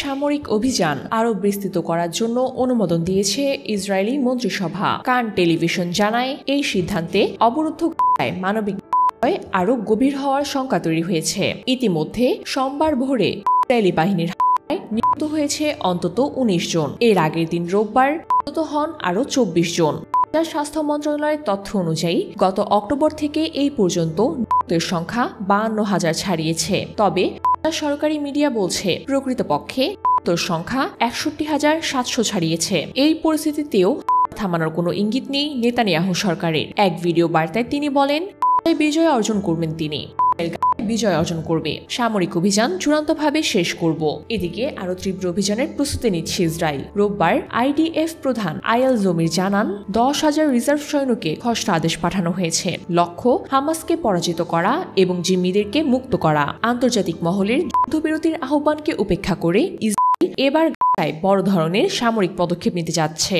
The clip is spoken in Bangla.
সামরিক অভিযান আরও বিস্তৃত করার জন্য অনুমোদন দিয়েছে ইসরায়েলি মন্ত্রিসভা। কান টেলিভিশন জানায়, এই সিদ্ধান্তে অবরুদ্ধ মানবিক আরও গভীর হওয়ার শঙ্কা তৈরি হয়েছে। ইতিমধ্যে সোমবার ভোরে ইসরায়েলি বাহিনীর নিহত হয়েছে অন্তত ১৯ জন। এর আগের দিন রোববার নিহত হন আরও ২৪ জন। স্বাস্থ্য মন্ত্রণালয়ের তথ্য অনুযায়ী গত অক্টোবর থেকে এই পর্যন্ত নিহতের সংখ্যা ৫২,০০০ ছাড়িয়েছে। তবে সরকারি মিডিয়া বলছে প্রকৃতপক্ষে নিহতের সংখ্যা ৬১,৭০০ ছাড়িয়েছে। এই পরিস্থিতিতেও থামানোর কোনো ইঙ্গিত নেই নেতানিয়াহু সরকারের। এক ভিডিও বার্তায় তিনি বলেন, বিজয় অর্জন করবেন, তিনি বিজয় অর্জন করবে, সামরিক অভিযান চূড়ান্তভাবে শেষ করব। এদিকে আরো তীব্র অভিযানের প্রস্তুতি নিচ্ছে ইসরায়েল। রোববার আইডিএফ প্রধান আয়াল জমির জানান, ১০,০০০ রিজার্ভ সৈন্যকে খসড়া আদেশ পাঠানো হয়েছে। লক্ষ্য হামাসকে পরাজিত করা এবং জিম্মিদেরকে মুক্ত করা। আন্তর্জাতিক মহলের যুদ্ধবিরতির আহ্বানকে উপেক্ষা করে ইসরায়েল এবার বড় ধরনের সামরিক পদক্ষেপ নিতে যাচ্ছে।